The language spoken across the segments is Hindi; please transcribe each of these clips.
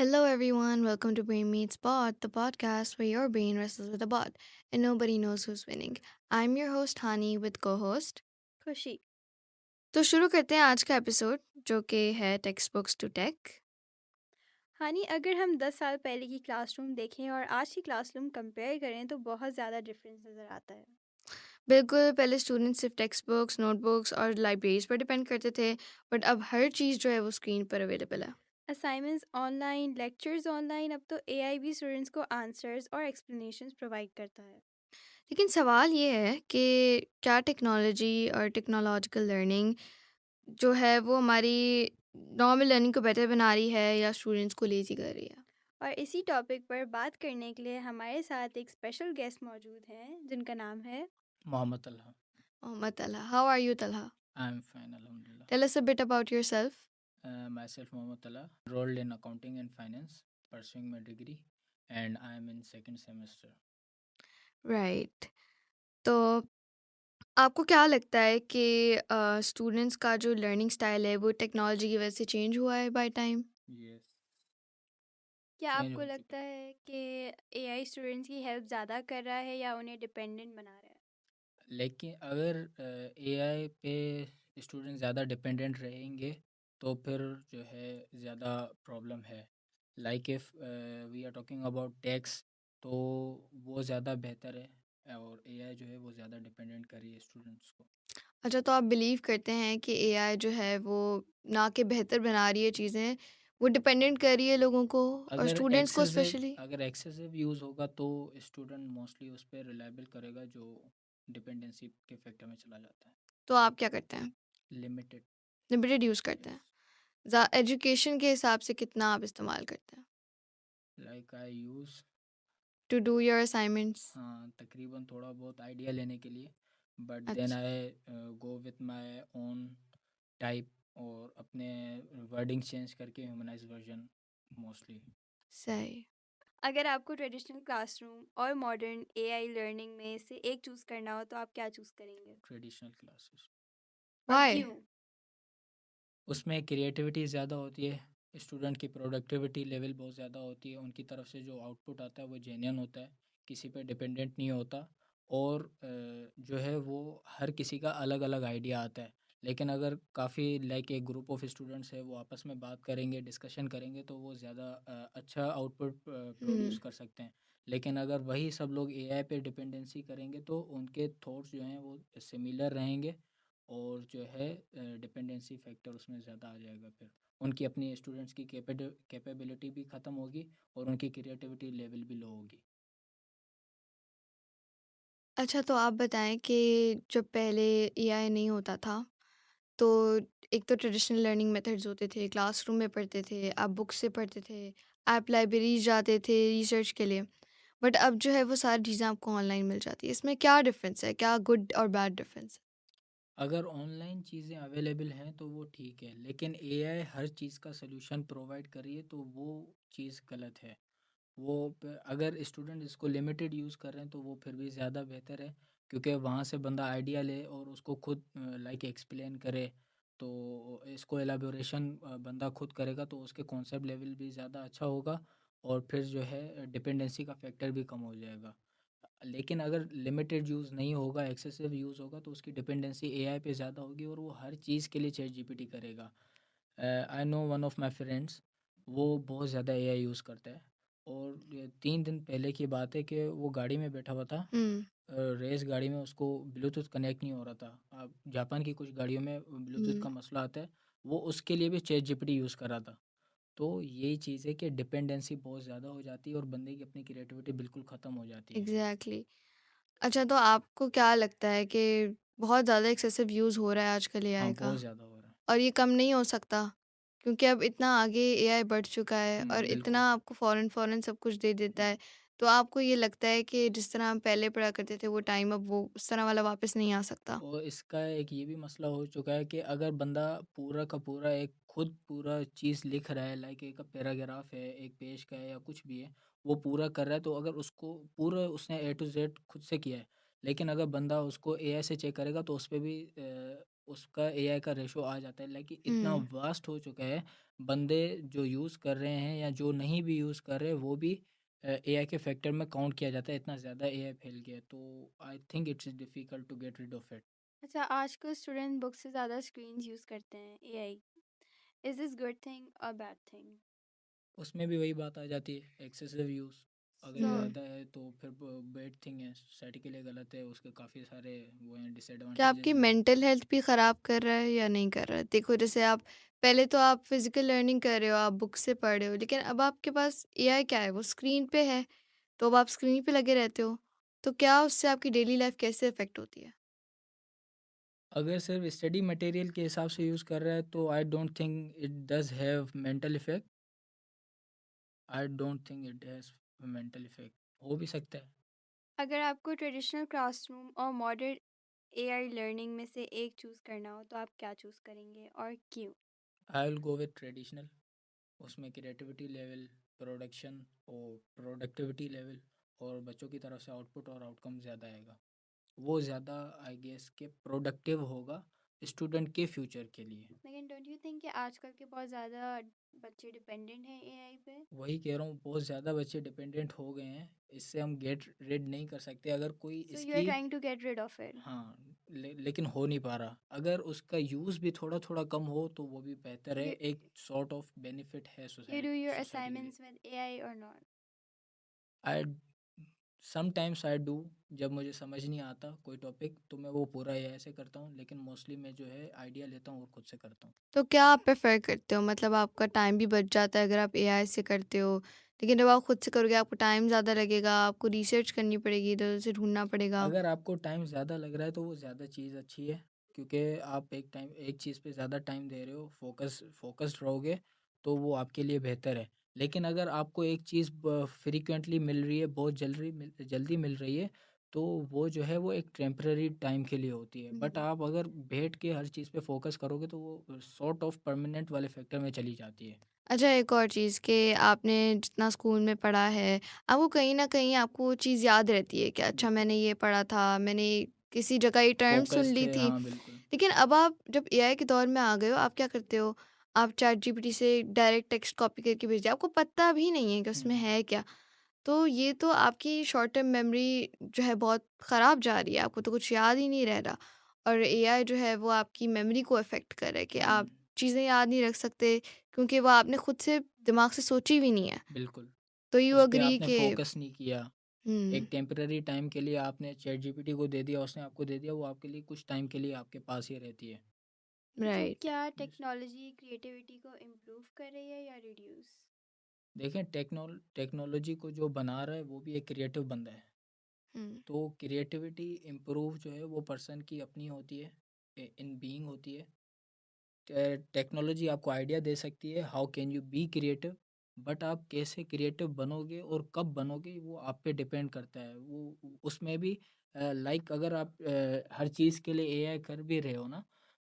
Hello, everyone. Welcome to Brain Meets Bot, the podcast where your brain wrestles with a bot and nobody knows who's winning. I'm your host, Hani, with co host. खुशी। तो शुरू करते हैं आज का एपिसोड जो कि है टेक्स्ट बुक्स टू टेक। हानि, अगर हम 10 साल पहले की क्लासरूम देखें और आज की क्लासरूम कंपेयर करें तो बहुत ज़्यादा डिफरेंस नज़र आता है। बिल्कुल, पहले स्टूडेंट्स सिर्फ टेक्स्ट बुक्स, नोटबुक्स और लाइब्रेरीज पर डिपेंड करते थे, बट अब हर चीज़ जो है वो स्क्रीन पर अवेलेबल है। असाइनमेंट्स ऑनलाइन, लेक्चर्स ऑनलाइन, अब तो एआई भी स्टूडेंट्स को आंसर्स और एक्सप्लेनेशंस प्रोवाइड करता है। लेकिन सवाल ये है कि क्या टेक्नोलॉजी और टेक्नोलॉजिकल लर्निंग जो है वो हमारी नॉर्मल लर्निंग को बेटर बना रही है या स्टूडेंट्स को लेजी कर रही है? और इसी टॉपिक पर बात करने के लिए हमारे साथ एक स्पेशल गेस्ट मौजूद हैं जिनका नाम है। Mohammed Talha. Mohammad Talha. How are you, Talha? I'm fine, Alhamdulillah. Tell us a bit about yourself. Myself, Mohammed Talha, enrolled in accounting and finance, pursuing my degree, and I am in second semester. Right. तो आपको क्या लगता है कि स्टूडेंट्स का जो लर्निंग स्टाइल है वो टेक्नोलॉजी की वजह से चेंज हुआ है बाय टाइम? Yes, क्या चेंज आपको हो लगता चुका है। है कि एआई स्टूडेंट्स की हेल्प ज़्यादा कर रहा है या उन्हें डिपेंडेंट बना रहा है? लेकिन अगर AI पे स्टूडेंट ज़्यादा डिपेंडेंट रहेंगे तो फिर जो है ज़्यादा प्रॉब्लम है। Like if we are talking about tax, तो वो ज़्यादा बेहतर है और AI जो है वो ज़्यादा डिपेंडेंट कर रही है स्टूडेंट्स को। अच्छा, तो आप बिलीव करते हैं कि एआई जो है वो ना कि बेहतर बना रही है चीज़ें, वो डिपेंडेंट कर रही है लोगों को और अगर स्टूडेंट्स को एक्सेसिव स्पेशली? अगर एक्सेसिव यूज़ होगा तो स्टूडेंट मोस्टली उस पर रिलायबल करेगा, जो डिपेंडेंसी के फैक्टर में चला जाता है। तो आप क्या करते हैं? लिमिटेड। लिमिटेड यूज़ करते यस। हैं। एजुकेशन के हिसाब से कितना आप इस्तेमाल करते हैं like I use, to do your assignments? हाँ, तकरीबन थोड़ा बहुत आइडिया लेने के लिए, बट देन अच्छा, I go with my own type और अपने वर्डिंग चेंज करके ह्यूमनाइज वर्जन मोस्टली। सही। अगर आपको ट्रेडिशनल क्लासरूम और मॉडर्न एआई लर्निंग में से एक चूज़ करना हो तो आप क्या चूज़ करेंगे ट्रेडिशनल क्लासेस। और वाई? क्यों? उसमें क्रिएटिविटी ज़्यादा होती है, स्टूडेंट की प्रोडक्टिविटी लेवल बहुत ज़्यादा होती है, उनकी तरफ से जो आउटपुट आता है वो जेन्युइन होता है, किसी पे डिपेंडेंट नहीं होता, और जो है वो हर किसी का अलग अलग आइडिया आता है। लेकिन अगर काफ़ी लाइक एक ग्रुप ऑफ स्टूडेंट्स है वो आपस में बात करेंगे, डिस्कशन करेंगे, तो वो ज़्यादा अच्छा आउटपुट प्रोड्यूस हम्म। कर सकते हैं। लेकिन अगर वही सब लोग एआई पे डिपेंडेंसी करेंगे तो उनके थॉट्स जो हैं वो सिमिलर रहेंगे, और जो है डिपेंडेंसी फैक्टर उसमें ज़्यादा आ जाएगा। फिर उनकी अपनी स्टूडेंट्स की कैपेबिलिटी भी ख़त्म होगी और उनकी क्रिएटिविटी लेवल भी लो होगी। अच्छा, तो आप बताएं कि जब पहले एआई नहीं होता था तो एक तो ट्रेडिशनल लर्निंग मेथड्स होते थे, क्लासरूम में पढ़ते थे, आप बुक्स से पढ़ते थे, आप लाइब्रेरीज जाते थे रिसर्च के लिए, बट अब जो है वो सारी चीज़ें आपको ऑनलाइन मिल जाती है। इसमें क्या डिफरेंस है? क्या गुड और बैड डिफरेंस अगर ऑनलाइन चीज़ें अवेलेबल हैं तो वो ठीक है, लेकिन एआई हर चीज़ का सलूशन प्रोवाइड कर रही है तो वो चीज़ गलत है। वो अगर स्टूडेंट इसको लिमिटेड यूज़ कर रहे हैं तो वो फिर भी ज़्यादा बेहतर है, क्योंकि वहाँ से बंदा आइडिया ले और उसको खुद लाइक एक्सप्लेन करे, तो इसको एलाबोरेशन बंदा खुद करेगा तो उसके कॉन्सेप्ट लेवल भी ज़्यादा अच्छा होगा, और फिर जो है डिपेंडेंसी का फैक्टर भी कम हो जाएगा। लेकिन अगर लिमिटेड यूज़ नहीं होगा, एक्सेसिव यूज़ होगा, तो उसकी डिपेंडेंसी एआई पे ज़्यादा होगी और वो हर चीज़ के लिए चैट जीपीटी करेगा। I know one of my friends, वो बहुत ज़्यादा एआई यूज़ करता है, और ये 3 दिन पहले की बात है कि वो गाड़ी में बैठा हुआ था, हम्म। रेस गाड़ी में, उसको ब्लूटूथ कनेक्ट नहीं हो रहा था। अब जापान की कुछ गाड़ियों में ब्लूटूथ हम्म। का मसला आता है, वो उसके लिए भी चैट जीपीटी यूज़ कर रहा था। तो यही चीज़ है कि डिपेंडेंसी बहुत ज़्यादा हो जाती है और बंदे की अपनी क्रिएटिविटी बिल्कुल ख़त्म हो जाती है। Exactly exactly. अच्छा, तो आपको क्या लगता है कि बहुत ज़्यादा एक्सेसिव यूज़ हो रहा है आजकल हाँ, एआई का बहुत ज़्यादा हो रहा है। और ये कम नहीं हो सकता? क्योंकि अब इतना आगे एआई बढ़ चुका है और इतना बिल्कुल। आपको फ़ौरन फ़ौरन सब कुछ दे देता है। तो आपको ये लगता है कि जिस तरह हम पहले पढ़ा करते थे वो टाइम अब वो उस तरह वाला वापस नहीं आ सकता? और इसका एक ये भी मसला हो चुका है कि अगर बंदा पूरा का पूरा एक खुद पूरा चीज़ लिख रहा है, लाइक एक पैराग्राफ है, एक पेज का है या कुछ भी है, वो पूरा कर रहा है, तो अगर उसको पूरा उसने ए टू जेड खुद से किया है, लेकिन अगर बंदा उसको एआई से चेक करेगा तो उस पे भी उसका एआई का रेशो आ जाता है। लाइक इतना हुँ। वास्ट हो चुका है, बंदे जो यूज़ कर रहे हैं या जो नहीं भी यूज़ कर रहे वो भी एआई के फैक्टर में काउंट किया जाता है। इतना ज़्यादा एआई फैल गया है, तो I think it's difficult to get rid of it. अच्छा, आजकल स्टूडेंट बुक से ज़्यादा स्क्रीन्स यूज़ करते हैं AI. Is this good thing और बैड थिंग? उसमें भी वही बात आ जाती है, एक्सेसिव यूज़ अगर सो हुँ। ज़्यादा है तो फिर बैड थिंग है, सोसाइटी के लिए गलत है, उसके काफ़ी सारे वो हैं, क्या आपकी डिसएडवांटेजेस हैं। मेंटल हेल्थ भी ख़राब कर रहा है या नहीं कर रहा है? देखो जैसे आप पहले तो आप फिज़िकल लर्निंग कर रहे हो, आप बुक से पढ़ रहे हो, लेकिन अब आपके पास एआई क्या है, वो स्क्रीन पे है, तो अब आप स्क्रीन पे लगे रहते हो। तो क्या उससे आपकी डेली लाइफ़ कैसे अफ़ेक्ट होती है? अगर सिर्फ स्टडी मटेरियल के हिसाब से यूज़ कर रहा है तो आई don't think it does have mental effect. I don't think it has mental effect. हो भी सकता है। अगर आपको ट्रेडिशनल क्लासरूम और मॉडर्न एआई लर्निंग में से एक चूज़ करना हो तो आप क्या चूज़ करेंगे और क्यों? I will go with traditional. उसमें क्रिएटिविटी लेवल, प्रोडक्शन और प्रोडक्टिविटी लेवल और बच्चों की तरफ से आउटपुट और आउटकम ज़्यादा आएगा। वो ज़्यादा आई गेस के प्रोडक्टिव होगा स्टूडेंट के फ्यूचर के लिए। लेकिन डोंट यू थिंक कि आजकल के बहुत ज़्यादा बच्चे डिपेंडेंट हैं एआई पे? वही कह रहा हूँ, बहुत ज़्यादा बच्चे डिपेंडेंट हो गए हैं। इससे हम गेट रिड नहीं कर सकते। अगर कोई सो यू आर इसकी trying to get rid of it? हाँ, लेकिन हो नहीं पा रहा। अगर उसका यूज़ भी थोड़ा-थोड़ा कम हो तो वो भी बेहतर है। You एक सॉर्ट ऑफ बेनिफिट है you do your सोसाइटी के लिए। assignments with AI or not? I sometimes I do. जब मुझे समझ नहीं आता कोई टॉपिक तो मैं वो पूरा एआई से करता हूँ, लेकिन मोस्टली मैं जो है आइडिया लेता हूँ और खुद से करता हूँ। तो क्या आप प्रेफ़र करते हो? मतलब आपका टाइम भी बच जाता है अगर आप एआई से करते हो, लेकिन जब आप खुद से करोगे आपको टाइम ज़्यादा लगेगा, आपको रिसर्च करनी पड़ेगी, इधर-उधर से ढूँढना पड़ेगा। अगर आपको टाइम ज़्यादा लग रहा है तो वो ज़्यादा चीज़ अच्छी है, क्योंकि आप एक चीज़ पे ज़्यादा टाइम दे रहे हो, फोकस्ड रहोगे तो वो आपके लिए बेहतर है। लेकिन अगर आपको एक चीज़ फ्रीक्वेंटली मिल रही है, बहुत जल्दी मिल रही है, तो वो जो है वो एक टेम्पररी टाइम के लिए होती है। बट हुँ। आप अगर बैठ के हर चीज़ पे फोकस करोगे तो वो सॉर्ट ऑफ परमानेंट वाले फैक्टर में चली जाती है। अच्छा, एक और चीज़ कि आपने जितना स्कूल में पढ़ा है, आपको कहीं न कहीं आपको वो चीज़ याद रहती है कि अच्छा बिल्कुल। मैंने ये पढ़ा था, मैंने किसी जगह ये टर्म सुन फोकस्ड ली थे, थी। हाँ बिल्कुल। लेकिन अब आप जब एआई के दौर में आ गए हो, आप क्या करते हो? आप चैटजीपीटी से डायरेक्ट टेक्स्ट कॉपी करके भेज दिया, आपको पता भी नहीं है कि उसमें हुँ। है क्या। तो ये तो आपकी शॉर्ट टर्म मेमोरी जो है बहुत ख़राब जा रही है, आपको तो कुछ याद ही नहीं रह रहा। और एआई जो है वो आपकी मेमोरी को अफ़ेक्ट कर रहा है कि हुँ। आप चीज़ें याद नहीं रख सकते क्योंकि वो आपने खुद से दिमाग से सोची भी नहीं है। बिल्कुल। तो यू उस पे एग्री आपने कि फ़ोकस नहीं किया। हुँ, एक टेम्परेरी टाइम के लिए आपने चैटजीपीटी को दे दिया, उसने आपको दे दिया, वो आपके लिए कुछ टाइम के लिए आपके पास ही रहती है। तो राइट। क्या यस। टेक्नोलॉजी क्रिएटिविटी को इम्प्रूव कर रही है या रिड्यूस? देखें, टेक्नोलॉजी को जो बना रहा है वो भी एक क्रिएटिव बंदा है। हुँ, तो क्रिएटिविटी इम्प्रूव जो है वो पर्सन की अपनी होती है, इन बीइंग होती है। टेक्नोलॉजी आपको आइडिया दे सकती है how can you be creative, but आप कैसे क्रिएटिव बनोगे और कब बनोगे वो आप पे डिपेंड करता है। वो उसमें भी लाइक अगर आप हर चीज़ के लिए एआई कर भी रहे हो ना,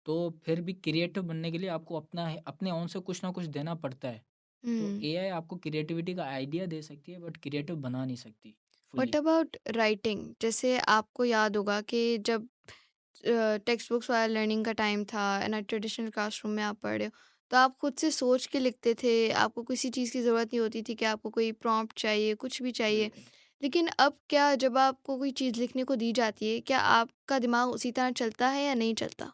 तो फिर भी क्रिएटिव बनने के लिए आपको अपने ओन से कुछ ना कुछ देना पड़ता है। तो हुँ। एआई आपको क्रिएटिविटी का आइडिया दे सकती है बट क्रिएटिव बना नहीं सकती व्हाट फुली। About writing? जैसे आपको याद होगा कि जब टेक्स्ट बुक्स वाला लर्निंग का टाइम था एंड ट्रेडिशनल क्लासरूम में आप पढ़ रहे हो, तो आप खुद से सोच के लिखते थे, आपको किसी चीज़ की ज़रूरत नहीं होती थी कि आपको कोई प्रॉम्प्ट चाहिए, कुछ भी चाहिए। बिल्कुल। लेकिन अब क्या जब आपको कोई चीज़ लिखने को दी जाती है, क्या आपका दिमाग उसी तरह चलता है या नहीं चलता?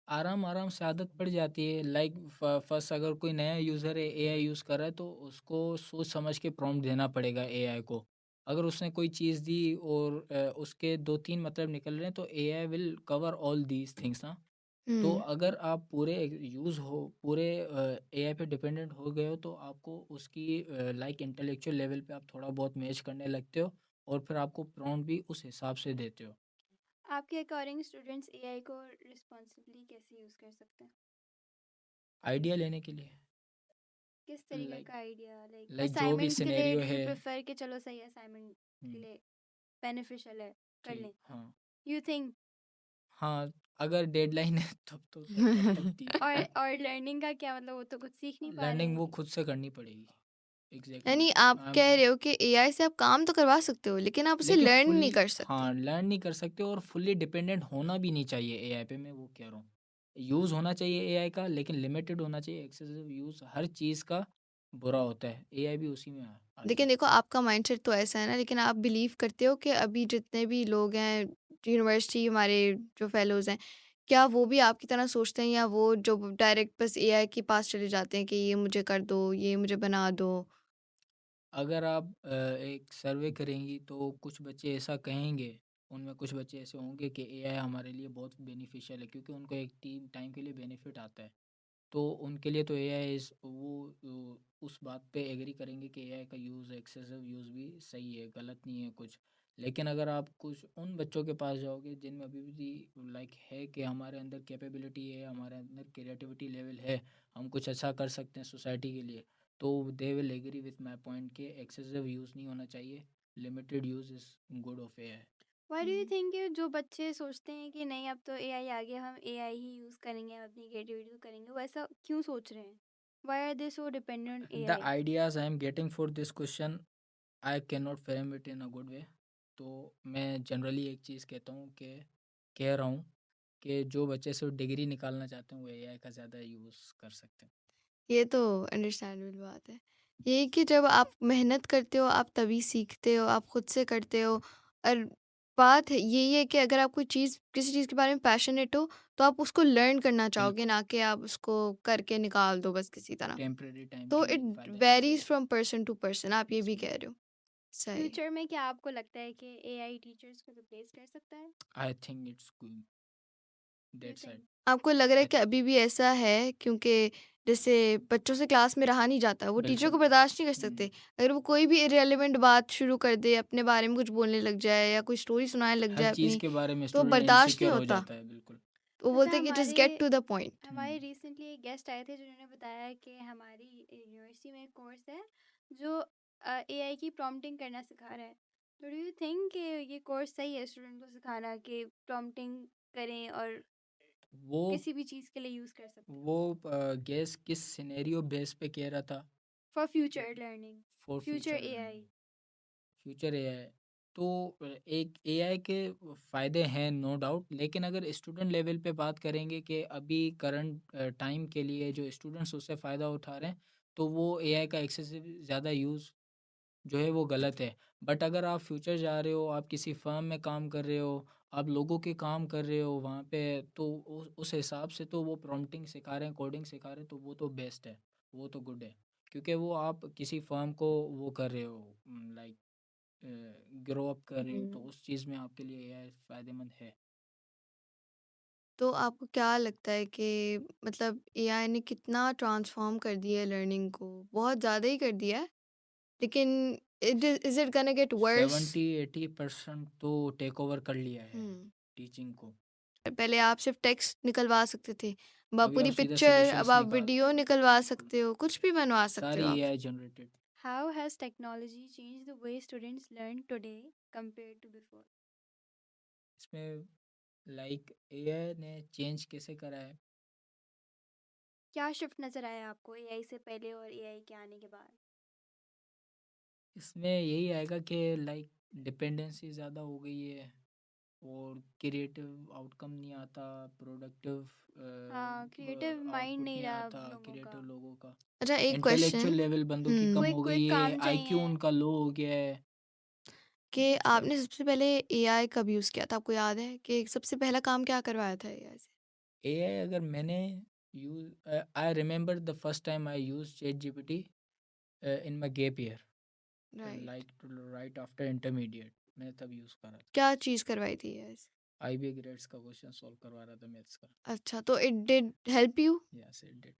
आराम-आराम से आदत पड़ जाती है। लाइक फर्स्ट अगर कोई नया यूज़र है, एआई यूज़ कर रहा है तो उसको सोच समझ के प्रॉम्प्ट देना पड़ेगा एआई को। अगर उसने कोई चीज़ दी और उसके 2-3 मतलब निकल रहे हैं तो AI will cover all these things ना। तो हुँ। अगर आप पूरे एआई पे डिपेंडेंट हो गए हो तो आपको उसकी लाइक इंटेलेक्चुअल लेवल पे आप थोड़ा बहुत मैच करने लगते हो और फिर आपको प्रॉम्प्ट भी उस हिसाब से देते हो। आपके अकॉर्डिंग स्टूडेंट्स एआई को रिस्पॉन्सिबली कैसे यूज़ कर सकते हैं? आइडिया लेने के लिए। किस तरीके लाइक का आइडिया? लाइक लाइक जो भी असाइनमेंट्स के लिए सिनेरियो डू यू है। प्रेफर कि चलो सही असाइनमेंट हुँ। के लिए बेनिफिशियल है, कर ठीक, लें? हाँ। You think? हाँ, अगर डेडलाइन है तब ठीक। और लर्निंग का क्या मतलब, वो तो कुछ सीख नहीं पा रहे लर्निंग वो हैं। खुद से करनी पड़ेगी। एग्जैक्टली। यानी आप कह रहे हो कि एआई से आप काम तो करवा सकते हो, लेकिन आप उसे लेकिन लर्न नहीं फुल्ली, कर सकते। हाँ, लर्न नहीं कर सकते और फुल्ली डिपेंडेंट होना भी नहीं चाहिए एआई पे, मैं वो कह रहा हूँ। यूज़ होना चाहिए एआई का, लेकिन लिमिटेड होना चाहिए। एक्सेसिव यूज़ हर चीज़ का बुरा होता है, एआई भी उसी में आ लेकिन जाएगा। देखो, आपका माइंडसेट तो ऐसा है ना, लेकिन आप बिलीव करते हो कि अभी जितने भी लोग हैं यूनिवर्सिटी, हमारे जो फेलोज़ हैं, क्या वो भी आपकी तरह सोचते हैं, या वो जो डायरेक्ट बस एआई के पास चले जाते हैं कि ये मुझे कर दो, ये मुझे बना दो? अगर आप एक सर्वे करेंगी तो कुछ बच्चे ऐसा कहेंगे, उनमें कुछ बच्चे ऐसे होंगे कि एआई हमारे लिए बहुत बेनिफिशियल है, क्योंकि उनको एक टीम टाइम के लिए बेनिफिट आता है। तो उनके लिए तो एआई इस वो उस बात पे एग्री करेंगे कि एआई का यूज़, एक्सेसिव यूज़ भी सही है, गलत नहीं है कुछ। लेकिन अगर आप कुछ उन बच्चों के पास जाओगे जिनमें अभी भी लाइक है कि हमारे अंदर कैपेबिलिटी है, हमारे अंदर क्रिएटिविटी लेवल है, हम कुछ अच्छा कर सकते हैं सोसाइटी के लिए, तो they will agree with my point के एक्सेसिव यूज़ नहीं होना चाहिए, limited use is good of AI. Why do you hmm. Think जो बच्चे सोचते हैं कि नहीं अब तो एआई आ गया, हम एआई ही यूज़ करेंगे, हम अपनी क्रिएटिविटी करेंगे, वो ऐसा क्यों सोच रहे हैं? Why are they so dependent the AI? Ideas I am getting for this question, I can not frame it in a good way. तो मैं जनरली एक चीज़ कहता हूँ कि कह रहा हूँ कि जो बच्चे सिर्फ डिग्री निकालना चाहते हैं वो एआई का ज़्यादा यूज़ कर सकते हैं। ये तो अंडरस्टैंडेबल बात है। ये कि जब आप मेहनत करते हो, आप तभी सीखते हो, आप खुद से करते हो। और बात यही है कि अगर आप कोई चीज़, किसी चीज़ के बारे में पैशनेट हो, तो आप उसको लर्न करना चाहोगे, बिल्कुल, ना कि आप उसको करके निकाल दो बस किसी तरह। टेम्परेरी टाइम तो के लिए इट फ़ायदा है। Varies from person to person, आप ये यस भी मैम। कह रहे हो। सही। फ्यूचर में क्या आपको लगता है कि एआई टीचर्स को रिप्लेस कर सकता है? आई think it's going you that side. Think? आपको लग रहा है आई कि थिंक अभी भी ऐसा है, क्योंकि जैसे बच्चों से क्लास में रहा नहीं जाता, वो टीचर को बिल्कुल। बर्दाश्त नहीं कर सकते। हुँ। अगर वो कोई भी इर्रेलेवेंट बात शुरू कर दे, अपने बारे में कुछ बोलने लग जाए, या कोई स्टोरी सुनाने लग हर जाए चीज़ अपनी, के बारे में तो स्टूडेंट बर्दाश्त नहीं इनसिक्योर हो होता। जाता है, बिल्कुल। वो अच्छा, बोलते हैं कि जस्ट हमारे गेट टू द पॉइंट। हुँ। हमारे रिसेंटली एक गेस्ट आए थे जिन्होंने बताया कि हमारी यूनिवर्सिटी में एक कोर्स है जो एआई की प्रॉम्प्टिंग करना सिखा रहा है। तो डू यू थिंक कि ये कोर्स सही है स्टूडेंट को सिखाना कि प्रॉम्प्टिंग करें और वो किसी भी चीज़ के लिए यूज़ कर सकते हैं? वो गेस किस सिनेरियो बेस पे कह रहा था? For future learning, for future future AI. Learning, future AI. तो एक एआई के फ़ायदे हैं नो डाउट, लेकिन अगर स्टूडेंट लेवल पे बात करेंगे कि अभी करंट टाइम के लिए जो स्टूडेंट्स उससे फ़ायदा उठा रहे हैं, तो वो एआई का एक्सेसिव ज़्यादा यूज़ जो है वो गलत है। बट अगर आप फ्यूचर जा रहे हो, आप किसी फर्म में काम कर रहे हो, आप लोगों के काम कर रहे हो वहाँ पे, तो उस हिसाब से तो वो प्रॉम्प्टिंग सिखा रहे हैं, कोडिंग सिखा रहे हैं, तो वो तो बेस्ट है, वो तो गुड है। क्योंकि वो आप किसी फर्म को वो कर रहे हो, लाइक ग्रो अप कर रहे हो, तो हम्म। उस चीज़ में आपके लिए एआई फ़ायदेमंद है। तो आपको क्या लगता है कि मतलब एआई ने कितना ट्रांसफॉर्म कर दिया है लर्निंग को? बहुत ज़्यादा ही कर दिया है, लेकिन is it gonna get worse? 70-80% तो टेक ओवर कर लिया है हम्म। टीचिंग को। पहले आप सिर्फ टेक्स्ट निकलवा सकते थे, अब आप अभी आप पूरी सीधा पिक्चर, अब सॉल्यूशंस आप निकाल, वीडियो निकलवा सकते हो, कुछ भी बनवा सकते सारी हो आप। AI generated. How has technology change the way students learn today compare to before? इसमें लाइक एआई ने चेंज कैसे करा है? क्या शिफ्ट नज़र आया आपको एआई से पहले और एआई के आने के बाद? इसमें यही आएगा कि लाइक डिपेंडेंसी ज़्यादा हो गई है और क्रिएटिव आउटकम नहीं आता, प्रोडक्टिव हाँ, क्रिएटिव माइंड आउटपुट नहीं नहीं रहा अब आता लोगों का। क्रिएटिव लोगों का। अच्छा, एक इंटेलेक्चुअल क्वेश्चन। लेवल बंदों की कम हम्म। हो गई क्विक है, काम आईक्यू चाहिए। उनका लो हो गया है। कि दैट्स वाई। आपने सबसे पहले एआई कब यूज़ किया था? आपको याद है कि सबसे पहला काम क्या करवाया था एआई से? एआई अगर मैंने use, I remember the first time I use chat GPT in my gap year, right. Like right after intermediate, मैंने तब यूज़ करा था। क्या चीज़ करवाई थी एआई से? आईबी ग्रेड्स का क्वेश्चन सॉल्व करवा रहा था मैथ्स का। अच्छा, तो it did help you? Yes it did.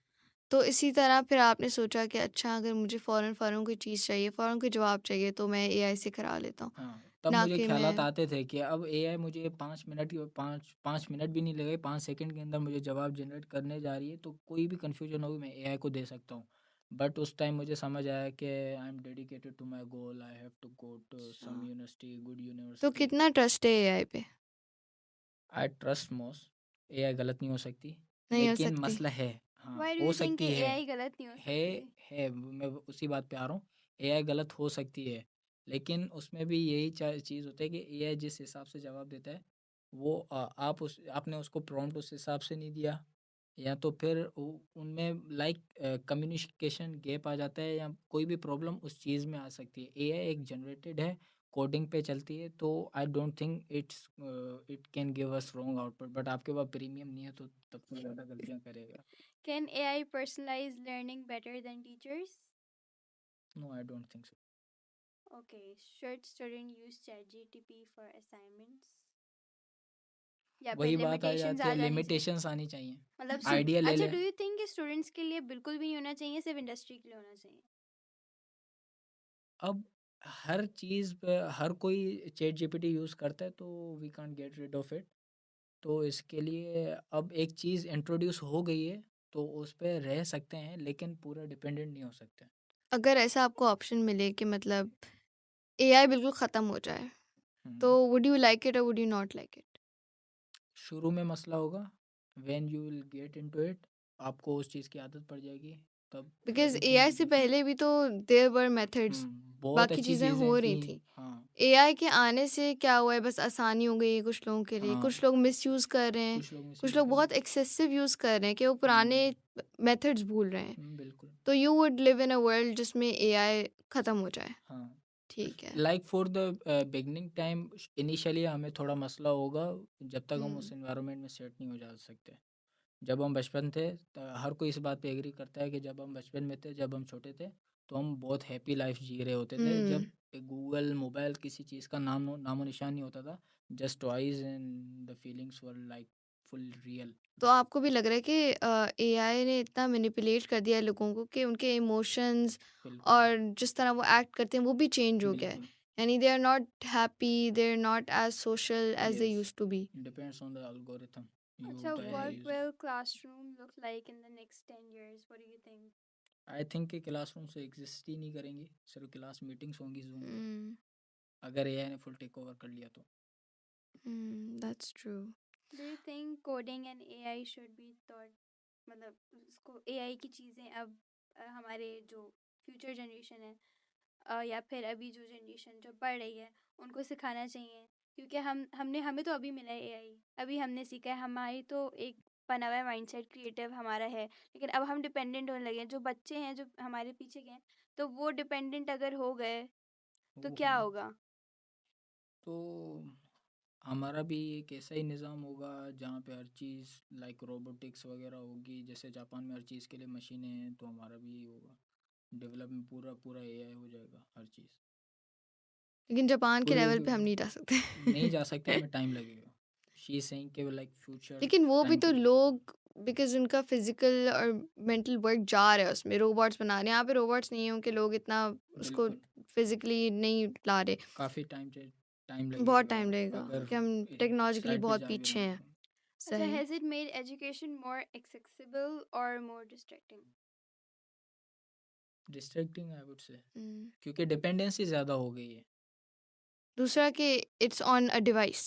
तो इसी तरह फिर आपने सोचा कि अच्छा, अगर मुझे फ़ौरन फ़ौरन कोई चीज़ चाहिए, फ़ौरन कोई जवाब चाहिए, तो मैं एआई से करा लेता हूँ, हाँ, तब ना मुझे कि ख़्यालात मैं। आते थे कि अब एआई मुझे 5 मिनट की 5 मिनट भी नहीं लगे, 5 सेकंड के अंदर मुझे जवाब जनरेट करने जा रही है, तो कोई भी कन्फ्यूज़न होगी मैं एआई को दे सकता हूँ। बट उस टाइम मुझे समझ आया कि I am dedicated to my goal, I have to go to अच्छा, सम यूनिवर्सिटी, गुड तो यूनिवर्सिटी। कितना ट्रस्ट है एआई पे? I trust most. एआई गलत नहीं हो सकती, नहीं हो लेकिन सकती? मसला है, हाँ, व्हाई डू हो यू थिंक सकती एआई गलत नहीं हो है सकती? है, मैं उसी बात पे आ रहा हूँ एआई गलत हो सकती है, लेकिन उसमें भी यही चीज़ होता है कि एआई जिस हिसाब से जवाब देता है वो आपने उसको प्रॉम्प्ट उस हिसाब से नहीं दिया, या तो फिर उनमें लाइक कम्युनिकेशन गैप आ जाता है, या कोई भी प्रॉब्लम उस चीज़ में आ सकती है। एआई एक जनरेटेड है, कोडिंग पे चलती है, तो आई don't think it can give us wrong output, but आपके पास प्रीमियम नहीं है तो तब तो ज़्यादा गलतियाँ करेगा। Can AI personalize learning better than teachers? No, I don't think so. Okay, should student use ChatGPT for assignments? या फिर वही बात आ लिमिटेशंस जाती आ है, जानी चाहिए? लिमिटेशंस आनी चाहिए। मतलब आइडिया ले अच्छा, ले। डू यू थिंक कि स्टूडेंट्स के लिए बिल्कुल भी नहीं होना चाहिए, सिर्फ इंडस्ट्री के लिए होना चाहिए? अब हर चीज़ पे हर कोई चैट जीपीटी यूज़ करता है, तो we can't get rid of it. तो इसके लिए अब एक चीज़ इंट्रोड्यूस हो गई है, तो उस पे रह सकते हैं, लेकिन पूरा डिपेंडेंट नहीं हो सकते। अगर ऐसा आपको ऑप्शन मिले कि मतलब एआई बिल्कुल ख़त्म हो जाए, तो हम्म। वुड यू लाइक इट और would you not like it? शुरू में मसला होगा, when you will get into it, आपको उस चीज़ की आदत पड़ जाएगी, तब because everything AI will say be fine. पहले भी तो देयर वर मेथड्स, बहुत बाकी अच्छी चीज़ें चीज़ें हो थी। रही थी। हाँ। एआई के आने से क्या हुआ है, बस आसानी हो गई है कुछ लोगों के लिए, हाँ, कुछ लोग मिसयूज़ कर रहे हैं, कुछ लोग कुछ मिसयूज़ लोग कर रहे बहुत हैं। एक्सेसिव यूज़ कर रहे हैं कि वो पुराने मेथड्स भूल रहे हैं। बिल्कुल। तो you would live in a world जिसमें एआई ख़त्म हो जाए। हाँ, ठीक है। Like for the beginning time, initially हमें थोड़ा मसला होगा, जब तक हम हुँ, उस एनवायरनमेंट में सेट नहीं हो जा सकते। जब हम बचपन थे, हर कोई इस बात पे एग्री करता है कि जब हम बचपन में थे, जब हम छोटे थे, तो हम बहुत हैप्पी लाइफ जी रहे होते थे, हुँ। जब गूगल मोबाइल किसी चीज़ का नामो निशान नहीं होता था, just toys and the feelings were like full real. तो आपको भी लग रहा है कि एआई ने इतना मैनिपुलेट कर दिया है लोगों को कि उनके इमोशंस बिल्कुल। और जिस तरह वो एक्ट करते हैं वो भी चेंज हो गया है। बिल्कुल। यानी they are not happy, they are not as social as they yes, used to be. Depends on the algorithm अच्छा, you the AI what using. will classroom look like in the next 10 years? What do you think? I think कि क्लासरूम से एग्जिस्ट ही नहीं करेंगे, सिर्फ क्लास मीटिंग्स होंगी जूम पे, हुँ, अगर एआई ने फुल टेक ओवर कर लिया तो। That's true. Do you think coding and AI should be taught? मतलब उसको AI की चीज़ें अब हमारे जो फ्यूचर जनरेशन है, या फिर अभी जो जनरेशन जो पढ़ रही है उनको सिखाना चाहिए, क्योंकि हमने हमें तो अभी मिला है एआई, अभी हमने सीखा है, हमारी तो एक बना हुआ है माइंडसेट, क्रिएटिव हमारा है, लेकिन अब हम डिपेंडेंट होने लगे हैं, जो बच्चे हैं जो हमारे पीछे के हैं, तो वो डिपेंडेंट अगर हो गए तो वो क्या हम होगा? तो हमारा भी एक ऐसा ही निज़ाम होगा जहाँ पे हर चीज़ लाइक रोबोटिक्स वगैरह होगी, जैसे जापान में हर चीज़ के लिए मशीनें हैं, तो हमारा भी यही होगा, डेवलपमेंट पूरा पूरा एआई हो जाएगा हर चीज़। लेकिन जापान के पूरे लेवल पे हम नहीं जा नहीं जा सकते, सकते। हमें टाइम लगेगा। शी सेइंग कि लाइक फ्यूचर लेकिन वो भी टाइम तो के लिए। लोग, बिकॉज़ उनका फिज़िकल और मेंटल वर्क जा रहा है उसमें, रोबोट्स बना रहे हैं। यहाँ पे रोबोट्स नहीं हैं कि लोग इतना उसको बिल्कुल। फिज़िकली नहीं ला रहे। काफ़ी टाइम बहुत लगेगा, टाइम लगेगा अगर कि हम इन टेक्नोलॉजिकली साइड पे बहुत जा भी पीछे रहे हैं हैं। तो। अच्छा, सही। Has it made education more accessible और more distracting? Distracting I would say, हुँ। क्योंकि डिपेंडेंसी ज़्यादा हो गई है। दूसरा कि इट्स ऑन अ डिवाइस,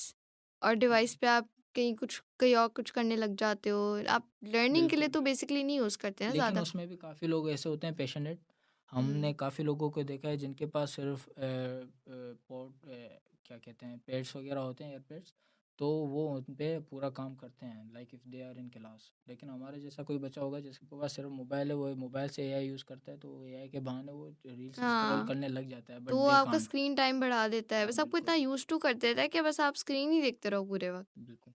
और डिवाइस पे आप कहीं और कुछ करने लग जाते हो। आप लर्निंग के लिए बिल्कुल। तो बेसिकली नहीं यूज़ करते हैं लेकिन ज़्यादा। उसमें भी काफ़ी लोग ऐसे होते हैं पैशनेट, हमने हुँ। काफ़ी लोगों को देखा है जिनके पास सिर्फ क्या कहते हैं, पेड्स वगैरह होते हैं, एयरपेड्स, तो वो उन पे पूरा काम करते हैं like if they are in class. लेकिन हमारे जैसा कोई बच्चा होगा जिसके पास सिर्फ मोबाइल है, वो मोबाइल से एआई यूज़ करता है, तो एआई के बहाने वो रील्स स्क्रॉल हाँ, करने लग जाता है, तो बट वो दे आपका कांट। स्क्रीन टाइम बढ़ा देता है। हाँ, बस आपको इतना बिल्कुल। यूज़ टू कर देता है कि बस आप स्क्रीन ही देखते रहो पूरे वक़्त। बिल्कुल।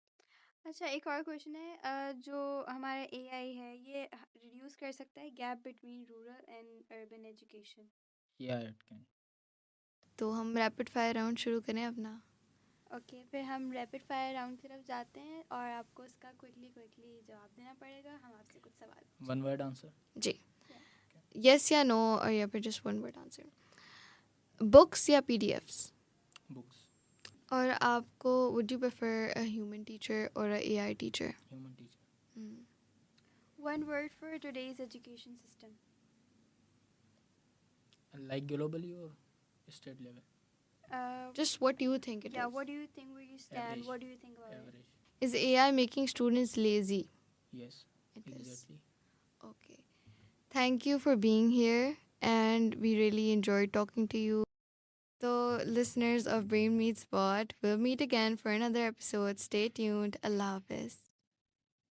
अच्छा, एक और क्वेश्चन है, जो हमारा एआई है ये रिड्यूस कर सकता है gap between rural and urban education? या इट कैन। तो हम रैपिड फायर राउंड शुरू करें अपना? ओके, फिर हम रैपिड फायर राउंड की तरफ जाते हैं और आपको इसका क्विकली क्विकली जवाब देना पड़ेगा, हम आपसे कुछ सवाल वन पूछेंगे। Word answer. जी। Yeah. येस या नो, और या फिर just one word answer. Books या पीडीएफ्स? बुक्स। और आपको would you prefer a human teacher और a AI teacher? Human teacher. One word for today's education system. Like globally और state level. Just what do you think it Yeah, is? what do you think, where you stand? Average. What do you think about it? Average. Is AI making students lazy? Yes, It is. Exactly. Okay. Thank you for being here and we really enjoyed talking to you. So, listeners of Brain Meets Spot, we'll meet again for another episode. Stay tuned. Allah Hafiz.